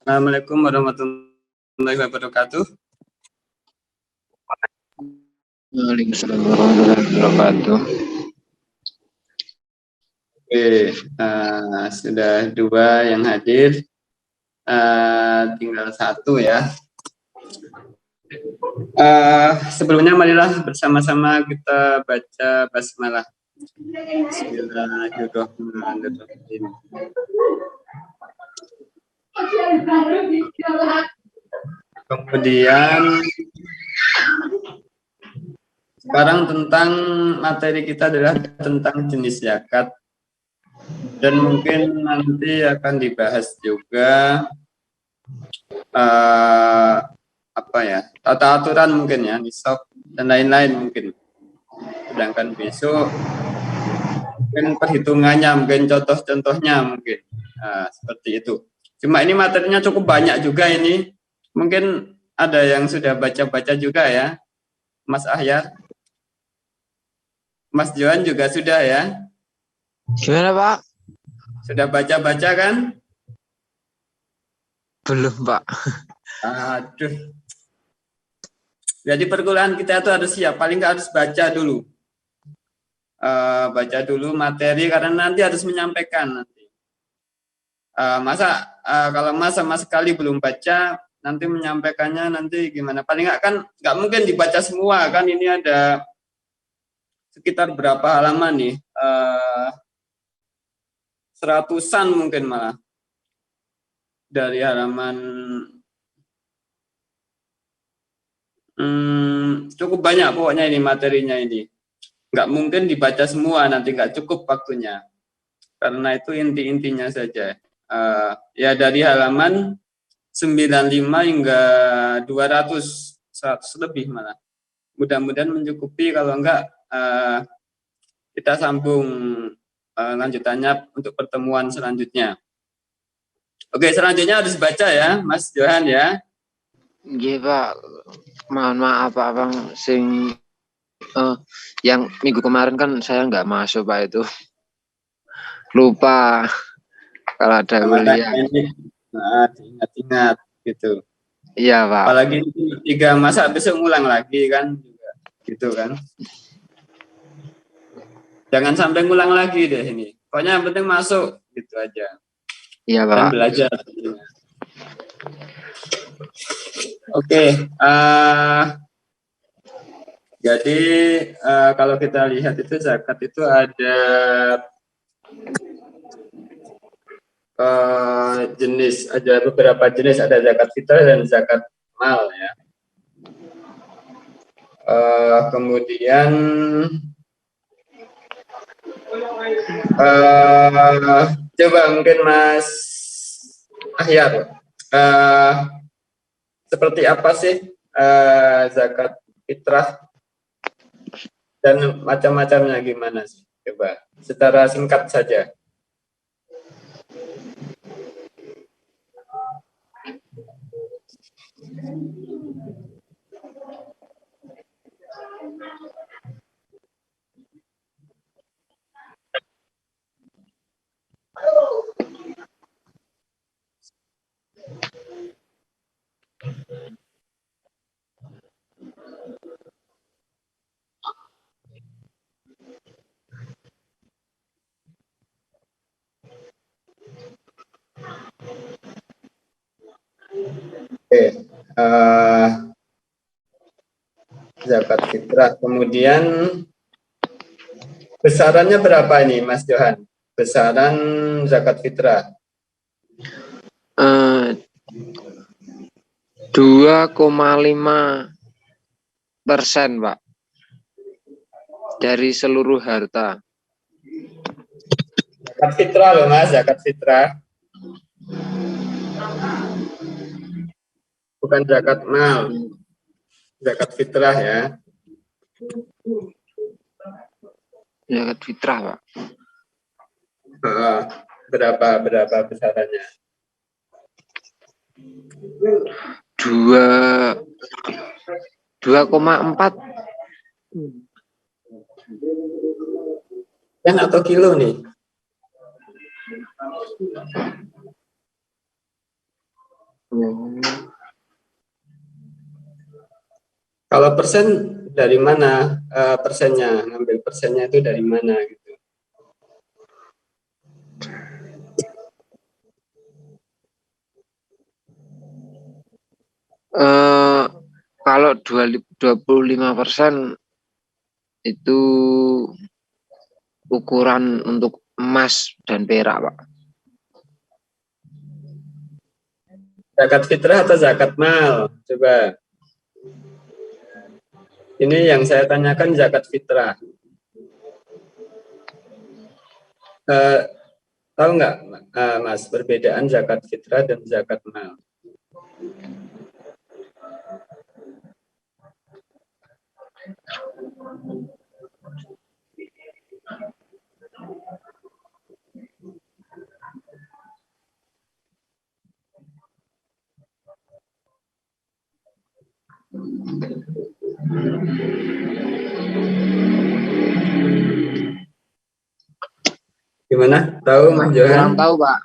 Assalamualaikum warahmatullahi wabarakatuh. Waalaikumsalam warahmatullahi wabarakatuh. Oke, sudah 2 yang hadir, tinggal 1 ya. Sebelumnya marilah bersama-sama kita baca basmalah. Bismillahirrahmanirrahim. Kemudian sekarang tentang materi kita adalah tentang jenis zakat, dan mungkin nanti akan dibahas juga tata aturan mungkin ya, nisab dan lain-lain mungkin. Sedangkan besok mungkin perhitungannya, mungkin contoh-contohnya mungkin seperti itu. Cuma ini materinya cukup banyak juga ini. Mungkin ada yang sudah baca-baca juga ya, Mas Ahyar, Mas Johan juga sudah ya. Gimana Pak? Sudah baca-baca kan? Belum Pak. Aduh. Jadi perkuliahan kita itu harus siap, paling nggak harus baca dulu. Baca dulu materi karena nanti harus menyampaikan nanti. Kalau Mas sama sekali belum baca, nanti menyampaikannya nanti gimana? Paling nggak mungkin dibaca semua kan, ini ada sekitar berapa halaman nih? 100-an mungkin malah. Dari halaman cukup banyak pokoknya ini materinya ini. Nggak mungkin dibaca semua, nanti nggak cukup waktunya. Karena itu inti-intinya saja. Ya dari halaman 95 hingga 200, 100 lebih malah. Mudah-mudahan mencukupi, kalau enggak kita sambung lanjutannya untuk pertemuan selanjutnya. Oke, selanjutnya harus baca ya, Mas Johan ya. Iya Pak, mohon maaf Pak Bang, yang minggu kemarin kan saya nggak masuk Pak, itu lupa kalau ada kuliah. Ingat-ingat gitu. Iya Pak. Apalagi 3 masa besok ngulang lagi kan, gitu kan. Jangan sampai ngulang lagi deh ini. Pokoknya yang penting masuk gitu aja. Iya Pak. Dan belajar. Oke. Jadi kalau kita lihat itu zakat itu ada ada beberapa jenis, ada zakat fitrah dan zakat mal ya. Kemudian coba mungkin Mas Ahyar, seperti apa sih zakat fitrah dan macam-macamnya gimana sih? Coba secara singkat saja. Oke, zakat fitrah. Kemudian besarannya berapa ini, Mas Johan? Besaran zakat fitrah? 2,5% Pak dari seluruh harta. Zakat fitrah loh Mas, zakat fitrah. Bukan zakat mal, zakat fitrah ya. Zakat fitrah Pak. Berapa besarannya? 2,4. Pen atau kilo nih? Oh. Kalau persen dari mana persennya? Ngambil persennya itu dari mana gitu? Kalau 25% itu ukuran untuk emas dan perak, Pak. Zakat fitrah atau zakat mal? Coba. Ini yang saya tanyakan zakat fitrah. Tahu nggak, Mas, perbedaan zakat fitrah dan zakat mal? Gimana? Tahu, Mas Johan? Kurang tahu, Pak.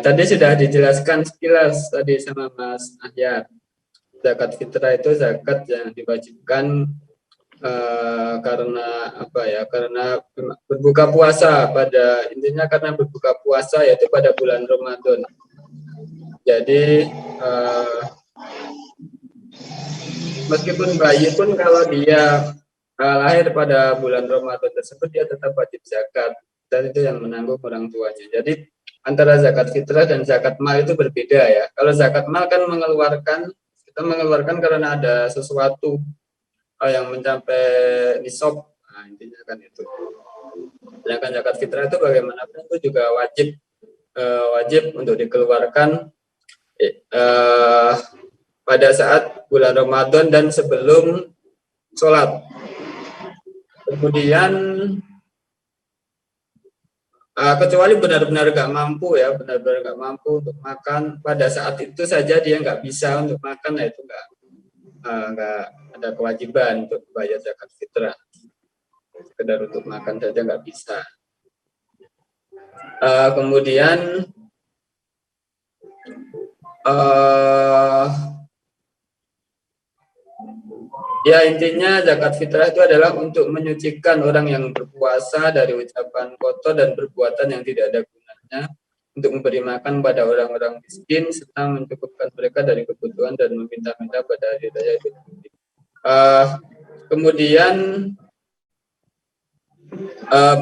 Tadi sudah dijelaskan sekilas tadi sama Mas Ahyar. Zakat fitrah itu zakat yang diwajibkan karena apa ya? Karena berbuka puasa, pada intinya karena berbuka puasa yaitu pada bulan Ramadan. Jadi meskipun bayi pun kalau dia lahir pada bulan Ramadan tersebut, dia tetap wajib zakat, dan itu yang menanggung orang tuanya. Jadi antara zakat fitrah dan zakat mal itu berbeda ya. Kalau zakat mal kan kita mengeluarkan karena ada sesuatu yang mencapai nisab, nah, intinya kan itu. Sedangkan zakat fitrah itu bagaimanapun itu juga wajib untuk dikeluarkan pada saat bulan Ramadan dan sebelum sholat. Kemudian kecuali benar-benar nggak mampu ya, benar-benar nggak mampu untuk makan pada saat itu saja, dia nggak bisa untuk makan, nah itu nggak ada kewajiban untuk bayar zakat fitrah. Sekedar untuk makan saja nggak bisa. Kemudian ya intinya zakat fitrah itu adalah untuk menyucikan orang yang berpuasa dari ucapan kotor dan perbuatan yang tidak ada gunanya, untuk memberi makan pada orang-orang miskin serta mencukupkan mereka dari kebutuhan dan meminta-minta pada hari raya Idul Fitri. Kemudian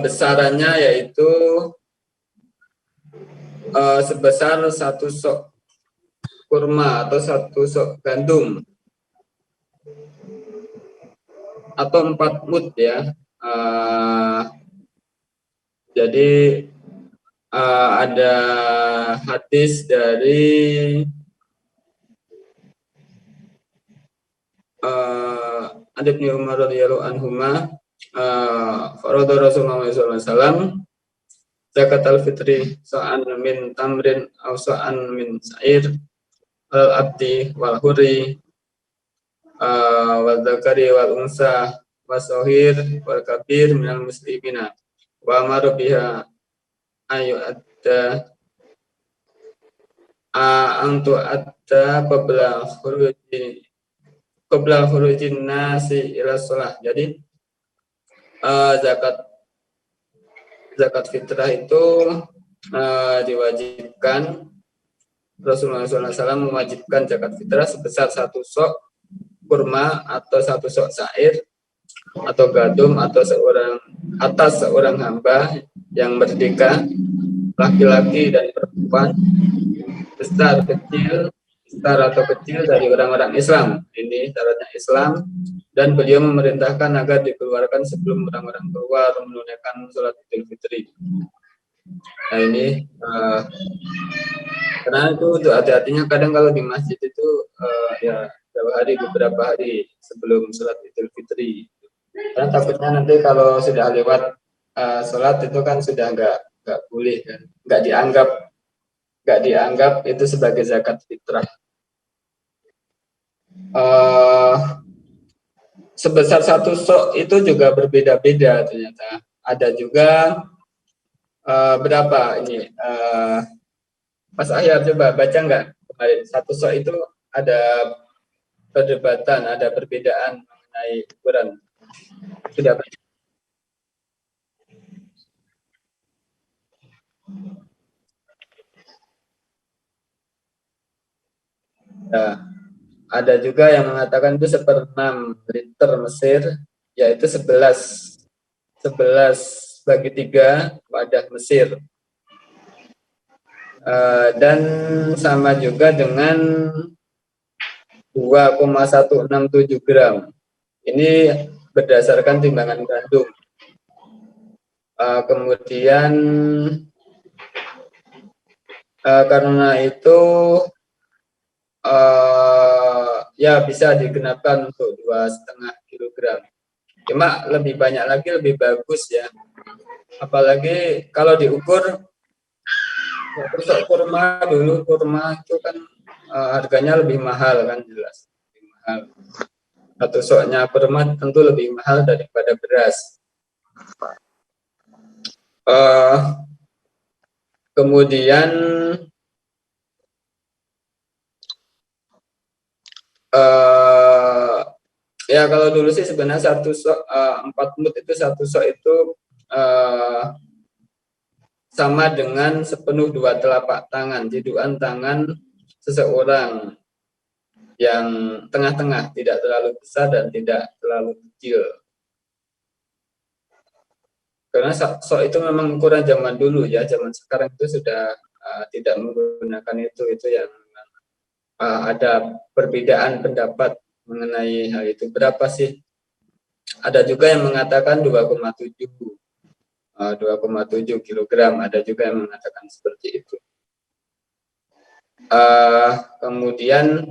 besarannya yaitu sebesar 1 sok kurma atau 1 sok gandum atau 4 mud ya. Jadi ada hadis dari Ibnu Umar radhiyallahu anhuma, farada Rasulullah SAW zakat al-fitri sa'an min tamrin aw sa'an min sa'ir al-abdi wal huri wal zakari wal unsa wasahir wal kabir minal muslimina wa amara biha ayu adda antu adda qabla khurujin nasi ila shalah. Jadi zakat fitrah itu diwajibkan, Rasulullah SAW mewajibkan zakat fitrah sebesar 1 sok kurma atau 1 sok syair atau gandum atau atas seorang hamba yang merdeka, laki-laki dan perempuan, besar atau kecil dari orang-orang Islam. Ini syaratnya Islam, dan beliau memerintahkan agar dikeluarkan sebelum orang-orang keluar menunaikan sholat Idul Fitri. Nah ini karena itu untuk hati-hatinya, kadang kalau di masjid itu ya beberapa hari sebelum sholat Idul Fitri, karena takutnya nanti kalau sudah lewat sholat itu kan sudah nggak boleh kan, nggak dianggap itu sebagai zakat fitrah. Sebesar 1 sok itu juga berbeda-beda ternyata. Ada juga berapa ini? Mas Ahyar coba baca nggak kemarin satu sok itu ada perdebatan, ada perbedaan mengenai ukuran. Sudah baca? Nah, ada juga yang mengatakan itu 1/6 liter Mesir, yaitu 11 bagi 3 wadah Mesir. Dan sama juga dengan 2,167 gram. Ini berdasarkan timbangan gandum. Kemudian karena itu ya bisa digenapkan untuk 2,5 kilogram. Cuma lebih banyak lagi lebih bagus ya. Apalagi kalau diukur untuk kurma dulu, kurma itu kan harganya lebih mahal kan, jelas lebih mahal. Satu soknya kurma tentu lebih mahal daripada beras. Kemudian ya kalau dulu sih sebenarnya satu sok 4 mut itu satu sok itu sama dengan sepenuh 2 telapak tangan, jiduan tangan seseorang yang tengah-tengah, tidak terlalu besar dan tidak terlalu kecil. Karena sok itu memang ukuran zaman dulu ya, zaman sekarang itu sudah tidak menggunakan itu yang ada perbedaan pendapat mengenai hal itu. Berapa sih? Ada juga yang mengatakan 2,7 kilogram, ada juga yang mengatakan seperti itu. Kemudian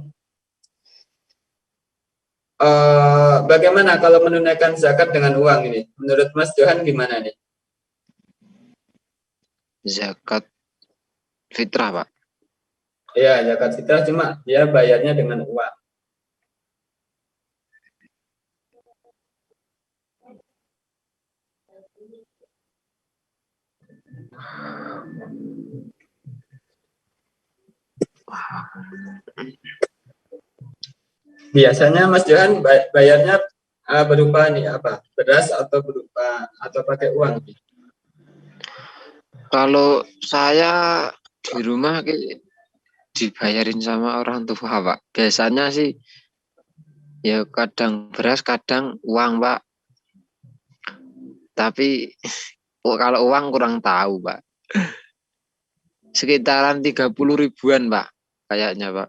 bagaimana kalau menunaikan zakat dengan uang ini? Menurut Mas Johan gimana nih? Zakat fitrah, Pak. Ya, zakat fitrah cuma dia bayarnya dengan uang. Biasanya Mas Johan bayarnya berupa nih apa? Beras atau berupa atau pakai uang? Kalau saya di rumah dibayarin sama orang tua, Pak. Biasanya sih ya kadang beras, kadang uang, Pak. Tapi kalau uang kurang tahu, Pak. Sekitaran 30 ribuan, Pak. Kayaknya, Pak.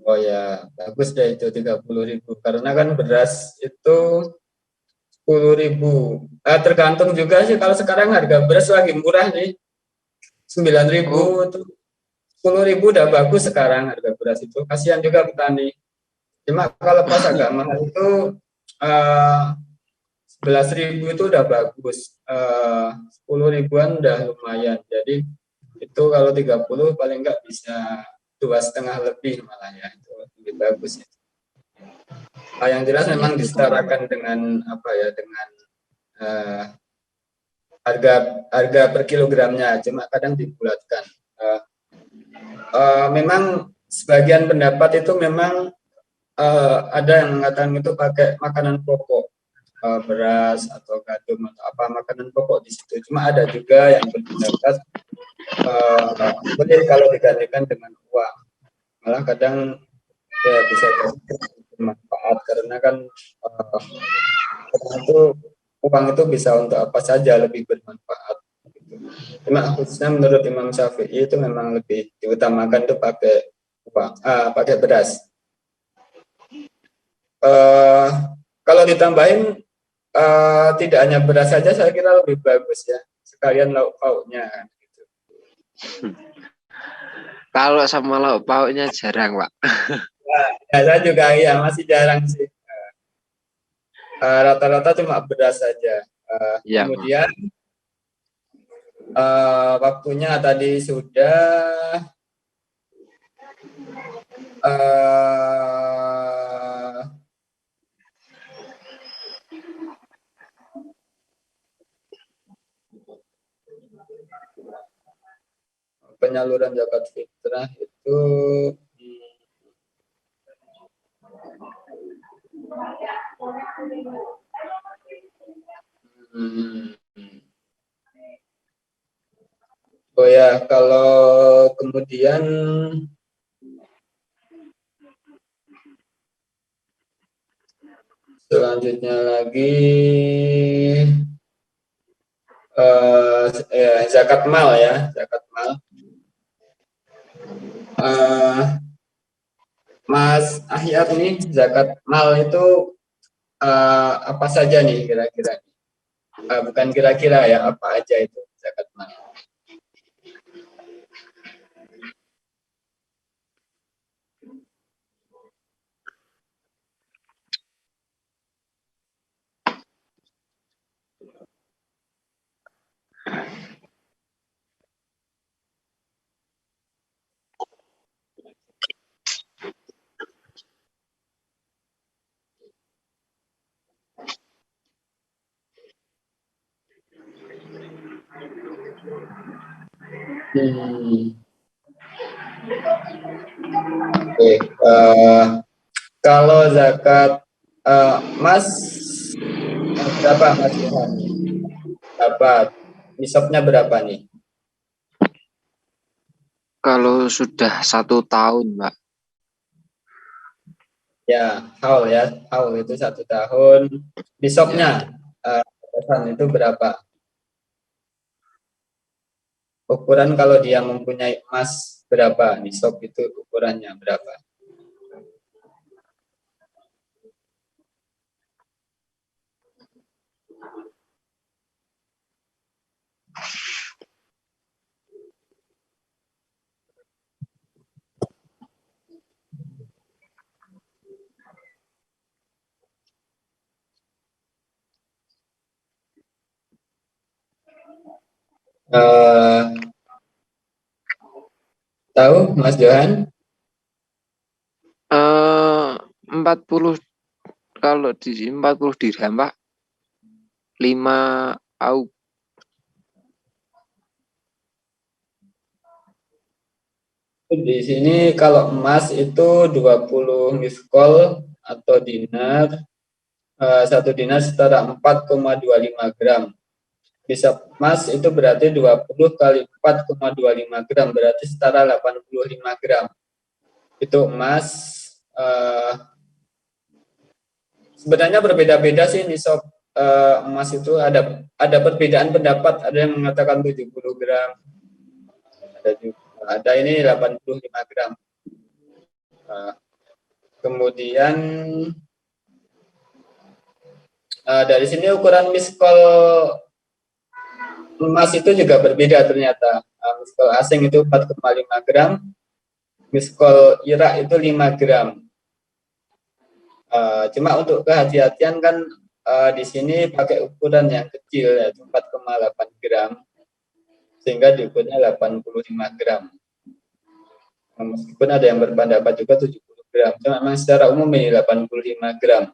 Oh ya, bagus deh itu 30.000. Karena kan beras itu 10.000. Tergantung juga sih, kalau sekarang harga beras lagi murah nih. 9.000 Oh, itu 10.000 udah bagus sekarang harga beras itu. Kasihan juga petani. Cuma kalau pas agak mahal itu 11.000 itu udah bagus. 10 ribuan udah lumayan. Jadi itu kalau 30 paling nggak bisa 2,5 lebih malah ya. Itu lebih bagus ya. Yang jelas iya. memang disetarakan dengan apa ya, dengan harga harga per kilogramnya, cuma kadang dibulatkan. Memang sebagian pendapat itu memang ada yang mengatakan itu pakai makanan pokok, beras atau gandum atau apa makanan pokok di situ. Cuma ada juga yang berpendapat boleh kalau digantikan dengan uang. Malah kadang ya bisa bermanfaat karena kan itu uang itu bisa untuk apa saja lebih bermanfaat. Cuma khususnya menurut Imam Syafi'i itu memang lebih diutamakan itu pakai uang, pakai beras. Kalau ditambahin tidak hanya beras saja, saya kira lebih bagus ya, sekalian lauk pauknya. Gitu. Kalau sama lauk pauknya jarang, Pak. Ya, saya juga ya masih jarang sih. Rata-rata cuma beras saja. Iya, Pak. Kemudian waktunya tadi sudah penyaluran zakat fitrah itu oh ya, kalau kemudian selanjutnya lagi zakat mal ya, zakat mal. Mas Ahyar nih, zakat mal itu apa saja nih kira-kira? Bukan kira-kira ya, apa aja itu zakat mal? Oke, kalau zakat Mas berapa Mas Ilham? Dapat nisabnya berapa nih? Kalau sudah 1 tahun, Mbak. Ya, haul itu 1 tahun. Nisabnya itu berapa? Ukuran kalau dia mempunyai emas berapa? Nisab itu ukurannya berapa? Tahu Mas Johan? 40, kalau di sini 40 dirham, Pak. 5 au. Di sini kalau emas itu 20 miskol atau dinar. Satu dinar setara 4,25 gram. Bisa emas itu berarti 20 kali 4,25 gram, berarti setara 85 gram. Itu emas. Sebenarnya berbeda-beda sih nisab emas itu, ada perbedaan pendapat, ada yang mengatakan 70 gram, ada ini 85 gram. Kemudian dari sini ukuran miskol emas itu juga berbeda ternyata. Miskol asing itu 4,5 gram, miskol Irak itu 5 gram. Cuma untuk kehati-hatian kan di sini pakai ukuran yang kecil, yaitu 4,8 gram, sehingga diukurnya 85 gram. Meskipun ada yang berpendapat juga 70 gram, cuma memang secara umum ini 85 gram.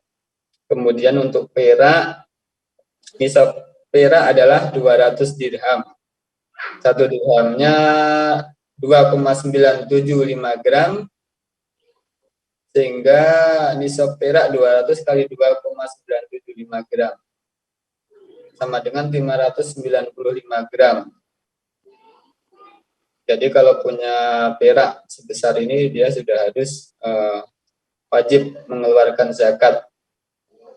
Kemudian untuk perak, nisab perak adalah 200 dirham. Satu dirhamnya 2,975 gram, sehingga nisab perak 200 kali 2,975 gram sama dengan 595 gram. Jadi kalau punya perak sebesar ini, dia sudah harus wajib mengeluarkan zakat.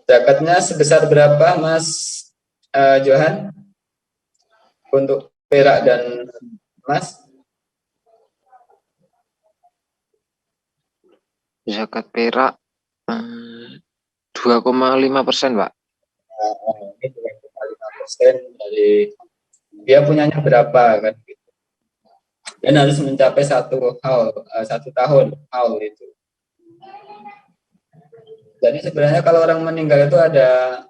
Zakatnya sebesar berapa, Mas Johan? Untuk perak dan emas? Zakat perak 2,5%, Pak. Ini 2,5% dari dia punyanya berapa kan? Dan harus mencapai 1 tahun haul itu. Jadi sebenarnya kalau orang meninggal itu ada,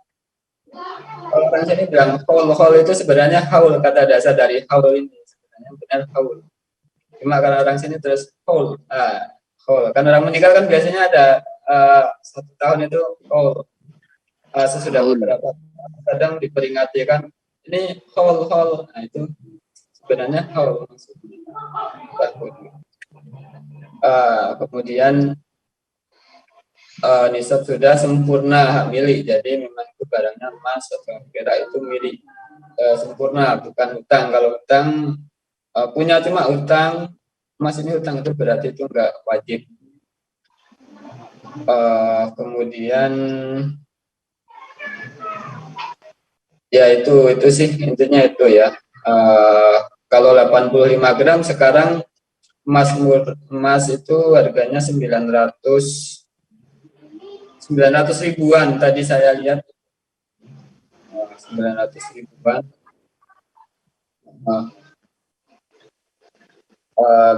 kalau orang sini bilang haul itu sebenarnya haul, kata dasar dari haul ini sebenarnya benar haul. Cuma karena orang sini terus haul, haul. Kan orang meninggal kan biasanya ada 1 tahun itu haul. Sesudah beberapa kadang diperingati kan ini haul. Nah itu sebenarnya haul maksudnya. Kemudian nisab sudah sempurna hak milik, jadi memang itu barangnya emas atau perak itu milik sempurna, bukan hutang. Kalau hutang punya cuma hutang emas, ini hutang, itu berarti itu enggak wajib. Kemudian ya itu sih intinya itu ya. Kalau 85 gram sekarang emas itu harganya 900 ribuan tadi saya lihat. 900 ribuan.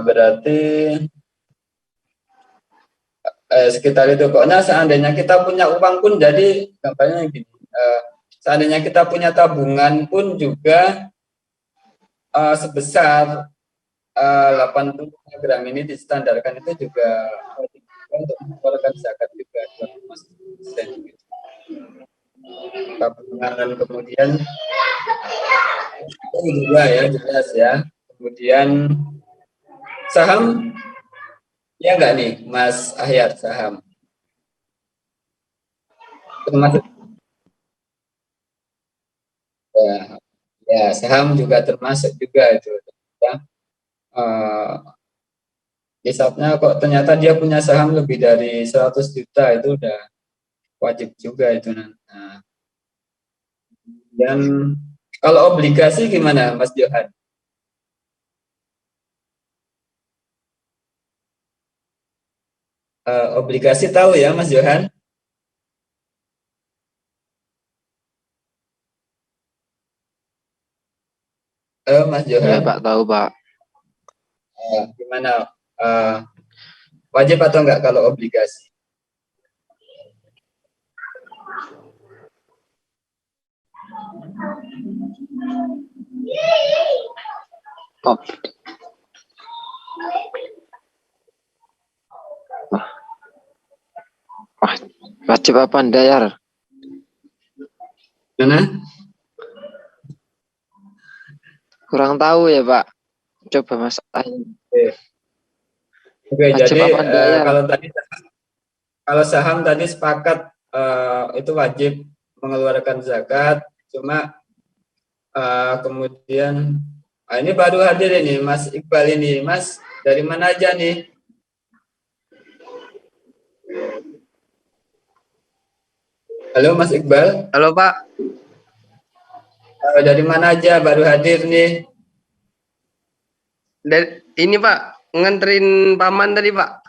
Berarti sekitar itu. Pokoknya seandainya kita punya uang pun, jadi gampangnya gini, seandainya kita punya tabungan pun juga sebesar 85 gram ini distandarkan itu juga untuk mengeluarkan zakat juga 2,1%. Tabungan, kemudian itu juga ya jelas ya. Kemudian saham ya enggak nih Mas Ahyar, saham termasuk ya saham juga termasuk juga itu ya. Hisapnya kok ternyata dia punya saham lebih dari 100 juta, itu udah wajib juga itu. Nah, dan kalau obligasi gimana Mas Johan? Obligasi tahu ya Mas Johan? Mas Ya Johan, Pak, tahu Pak. gimana? Wajib atau enggak kalau obligasi? Top. Wajib apa enggak ya? Gimana? Kurang tahu ya Pak. Coba Mas Ahyar. Oke, Wajib jadi apa enggak ya? kalau saham tadi sepakat itu wajib mengeluarkan zakat, cuma kemudian ini baru hadir ini Mas Iqbal ini. Mas dari mana aja nih? Halo Mas Iqbal. Halo Pak, Dari mana aja baru hadir nih? ini Pak, nganterin paman tadi Pak.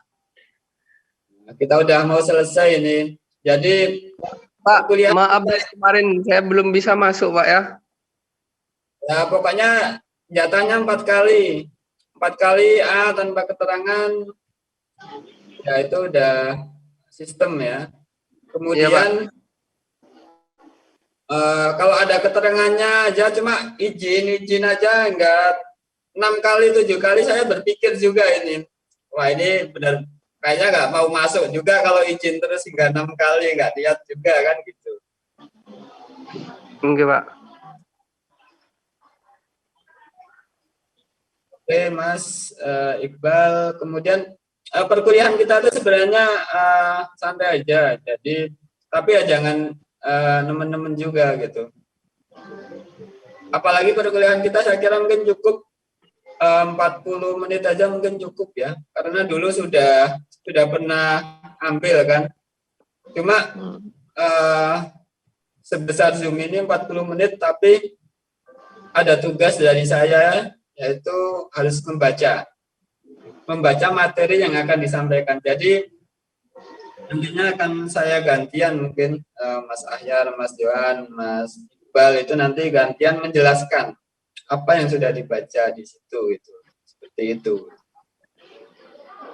Kita udah mau selesai ini. Jadi Pak, kuliah maaf dari kemarin saya belum bisa masuk Pak ya. ya pokoknya jatahnya 4 kali. 4 kali tanpa keterangan. Ya itu udah sistem ya. Kemudian kalau ada keterangannya aja cuma izin aja, enggak 6 kali 7 kali saya berpikir juga ini. Wah ini benar kayaknya nggak mau masuk juga kalau izin terus hingga 6 kali, nggak lihat juga kan gitu. Enggak Pak. Oke Mas Iqbal, kemudian perkuliahan kita itu sebenarnya santai aja, jadi tapi ya jangan nemen-nemen juga gitu. Apalagi perkuliahan kita saya kira mungkin cukup 40 menit aja mungkin cukup ya, karena dulu sudah pernah ambil kan. Cuma sebesar Zoom ini 40 menit, tapi ada tugas dari saya, yaitu harus membaca materi yang akan disampaikan. Jadi nantinya akan saya gantian, mungkin Mas Ahyar, Mas Johan, Mas Iqbal itu nanti gantian menjelaskan apa yang sudah dibaca di situ, itu seperti itu.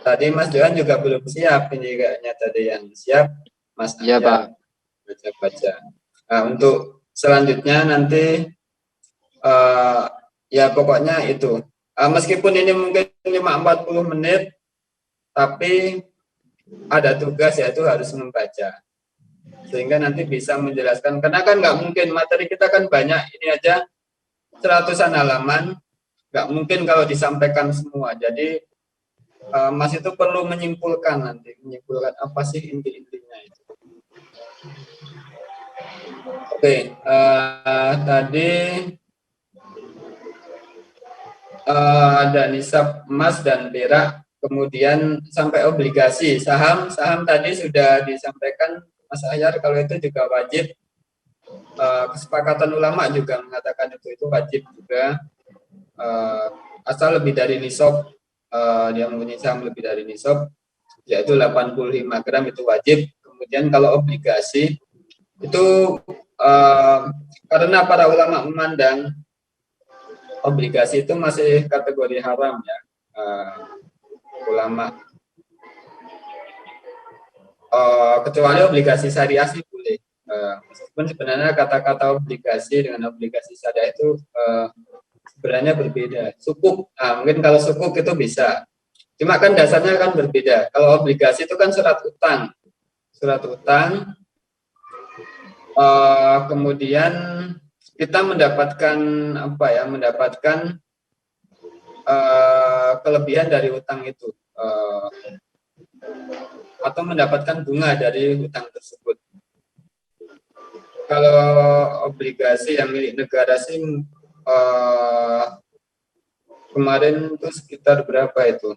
Tadi Mas Johan juga belum siap, ini kayaknya tadi yang siap Mas Ahyar. Iya Pak. Baca. Nah, untuk selanjutnya nanti ya pokoknya itu. Meskipun ini mungkin 40 menit, tapi ada tugas yaitu harus membaca. Sehingga nanti bisa menjelaskan, karena kan nggak mungkin, materi kita kan banyak, ini aja 100-an halaman, nggak mungkin kalau disampaikan semua. Jadi Mas itu perlu menyimpulkan nanti, menyimpulkan apa sih inti-intinya itu. Oke, tadi ada nisab emas dan perak, kemudian sampai obligasi. Saham tadi sudah disampaikan Mas Ahyar kalau itu juga wajib. Kesepakatan ulama juga mengatakan itu wajib juga. Asal lebih dari nisab, dia mempunyai saham lebih dari nisab, yaitu 85 gram itu wajib. Kemudian kalau obligasi itu karena para ulama memandang obligasi itu masih kategori haram ya, ulama. Kecuali obligasi syariah sih boleh. Meskipun sebenarnya kata-kata obligasi dengan obligasi syariah itu sebenarnya berbeda. Sukuk, mungkin kalau sukuk itu bisa. Cuma kan dasarnya kan berbeda. Kalau obligasi itu kan surat utang. Surat utang, kemudian kita mendapatkan apa ya? Mendapatkan kelebihan dari utang itu, atau mendapatkan bunga dari utang tersebut. Kalau obligasi yang milik negara sih kemarin itu sekitar berapa itu?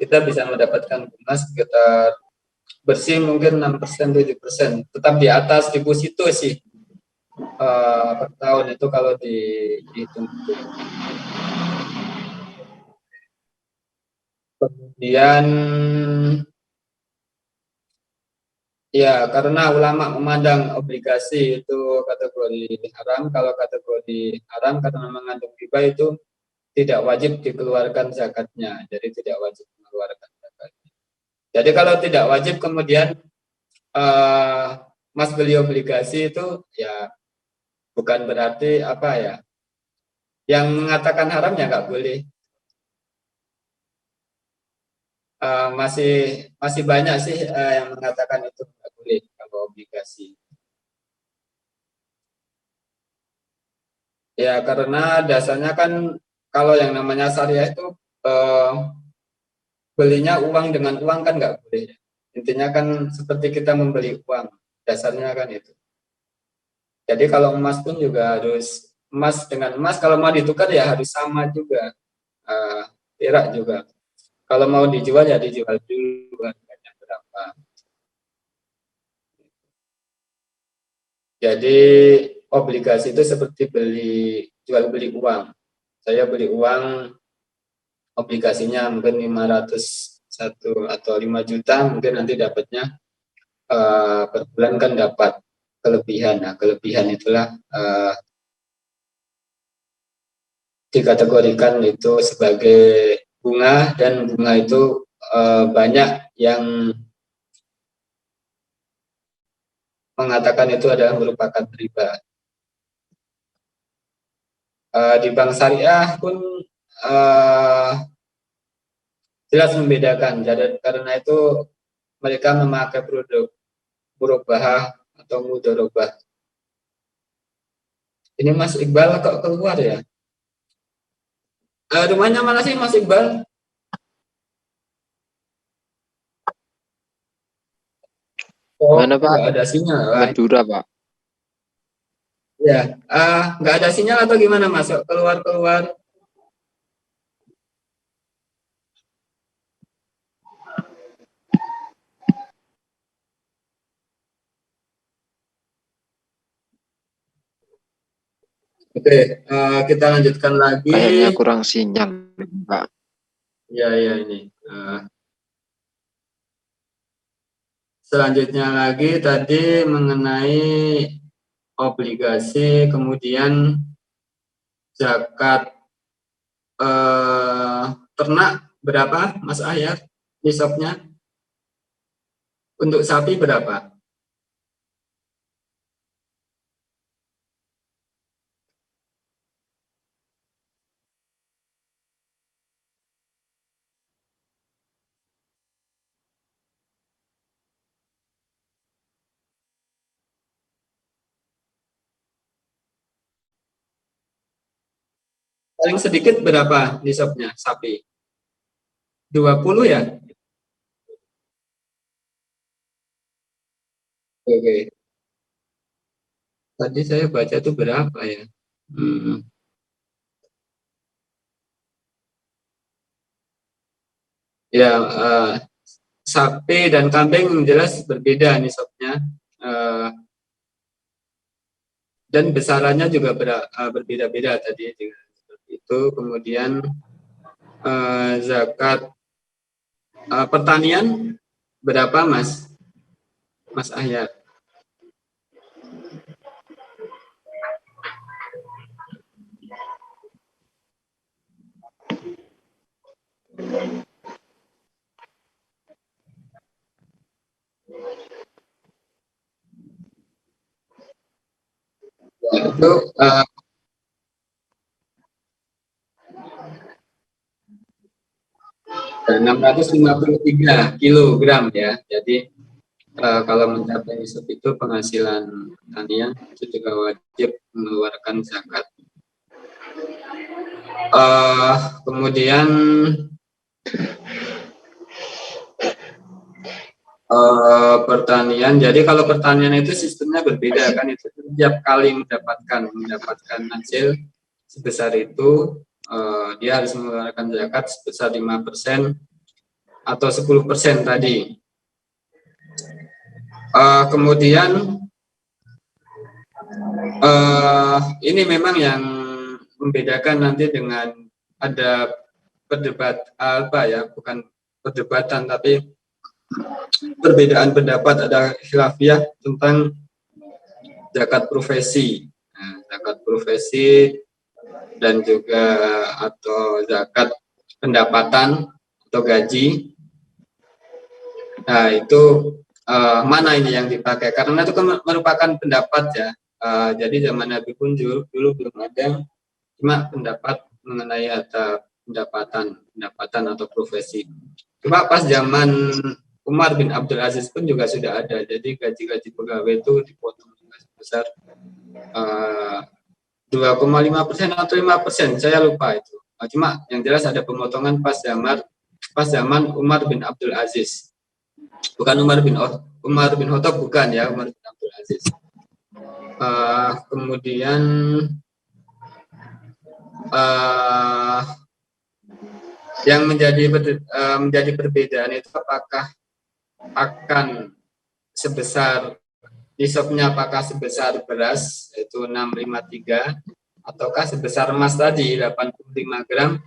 Kita bisa mendapatkan bunga sekitar bersih mungkin 6% 7%, tetap di atas deposito sih per tahun itu kalau dihitung. Kemudian ya karena ulama memandang obligasi itu kategori haram. Kalau kategori haram karena mengandung riba itu tidak wajib dikeluarkan zakatnya, jadi tidak wajib mengeluarkan zakatnya. Jadi kalau tidak wajib kemudian Mas beli obligasi itu ya bukan berarti apa ya, yang mengatakan haram ya nggak boleh. Masih banyak sih yang mengatakan itu nggak boleh kalau obligasi. Ya karena dasarnya kan kalau yang namanya syariah itu belinya uang dengan uang kan nggak boleh. Intinya kan seperti kita membeli uang, dasarnya kan itu. Jadi kalau emas pun juga harus emas dengan emas, kalau mau ditukar ya harus sama juga. Perak juga. Kalau mau dijual ya dijual dulu harganya berapa. Jadi obligasi itu seperti jual beli uang. Saya beli uang, obligasinya mungkin 501 atau 5 juta, mungkin nanti dapatnya per bulan kan dapat kelebihan. Nah, kelebihan itulah dikategorikan itu sebagai bunga, dan bunga itu banyak yang mengatakan itu adalah merupakan riba. Di bank syariah pun jelas membedakan, jadi karena itu mereka memakai produk murabahah atau mudharabah. Ini Mas Iqbal kok keluar ya? Rumahnya mana sih Mas Iqbal? Oh, Mana Pak? nggak ada sinyal. Madura Pak. Ya, nggak ada sinyal atau gimana Mas? Keluar-keluar. Oke, kita lanjutkan lagi. Kayaknya kurang sinyal Pak. Ya, ya ini. Selanjutnya lagi tadi mengenai obligasi, kemudian zakat ternak berapa Mas Ahyar? Nisabnya untuk sapi berapa? Paling sedikit berapa nisabnya sapi? 20 ya? Oke. Tadi saya baca itu berapa ya? Hmm. Ya, sapi dan kambing jelas berbeda nisabnya. Eh, dan besarannya juga berbeda-beda tadi dengan seperti itu. Kemudian zakat pertanian berapa Mas? Mas Ahyar? Itu 653 kilogram ya. Jadi kalau mencapai nisab itu penghasilan pertanian itu juga wajib mengeluarkan zakat. Kemudian pertanian. Jadi kalau pertanian itu sistemnya berbeda kan, itu setiap kali mendapatkan hasil sebesar itu dia harus mengeluarkan zakat sebesar 5% atau 10% tadi. Kemudian ini memang yang membedakan nanti dengan ada bukan perdebatan tapi perbedaan pendapat, ada khilafiyah tentang zakat profesi. Nah, zakat profesi dan juga atau zakat pendapatan atau gaji. Nah, itu mana ini yang dipakai? Karena itu merupakan pendapat ya. Jadi zaman Nabi pun dulu belum ada, cuma pendapat mengenai pendapatan atau profesi. Cuma pas zaman Umar bin Abdul Aziz pun juga sudah ada. Jadi gaji-gaji pegawai itu dipotong sebesar 2,5% atau 5%, saya lupa itu. Cuma yang jelas ada pemotongan pas zaman Umar bin Abdul Aziz. Bukan Umar bin Khattab, bukan ya, Umar bin Abdul Aziz. Kemudian yang menjadi perbedaan itu apakah akan sebesar nisabnya, apakah sebesar beras yaitu 653 ataukah sebesar emas tadi 85 gram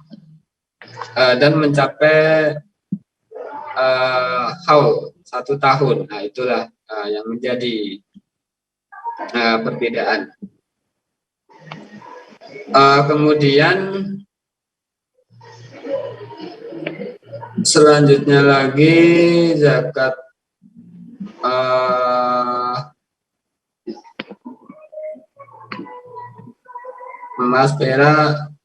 dan mencapai haul 1 tahun. Nah, itulah yang menjadi perbedaan. Kemudian selanjutnya lagi zakat emas, perak,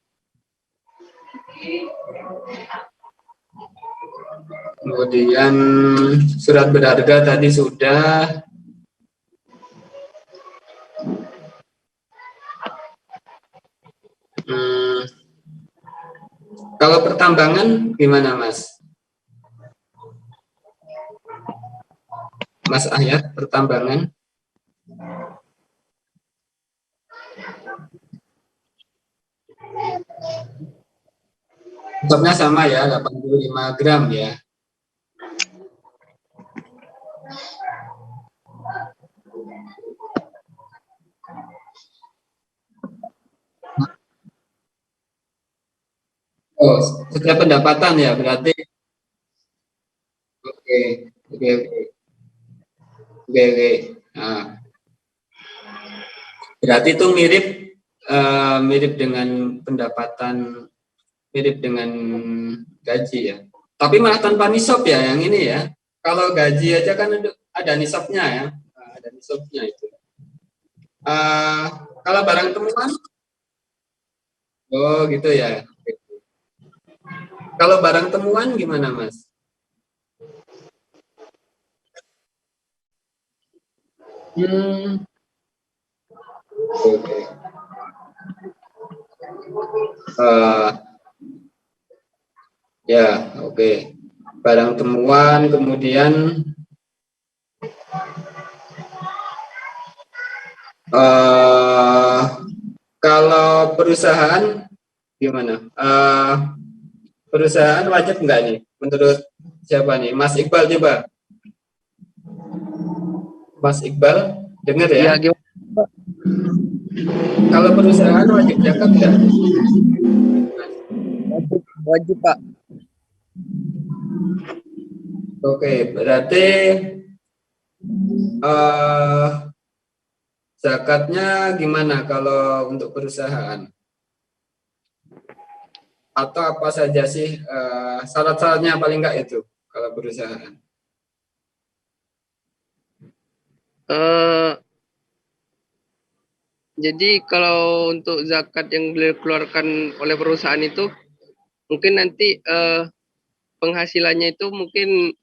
kemudian surat berharga tadi sudah. Kalau pertambangan gimana Mas? Mas Ahyar, pertambangan? Stoknya sama ya, 85 gram ya. Oh, setiap pendapatan ya, berarti. Oke. Nah, berarti itu mirip dengan pendapatan, mirip dengan gaji ya. Tapi malah tanpa nisab ya yang ini ya. Kalau gaji aja kan ada nisabnya ya. Ada nisabnya itu. Kalau barang temuan, oh gitu ya. Kalau barang temuan gimana Mas? Oke. Eh, ya, oke. Barang temuan, kemudian kalau perusahaan gimana? Perusahaan wajib nggak nih? Menurut siapa nih? Mas Iqbal coba. Mas Iqbal, dengar ya? Ya gimana? Kalau perusahaan wajib zakat nggak? Wajib Pak. Oke, berarti zakatnya gimana kalau untuk perusahaan? Atau apa saja sih syarat-syaratnya paling nggak itu kalau perusahaan? Jadi kalau untuk zakat yang dikeluarkan oleh perusahaan itu mungkin nanti penghasilannya itu mungkin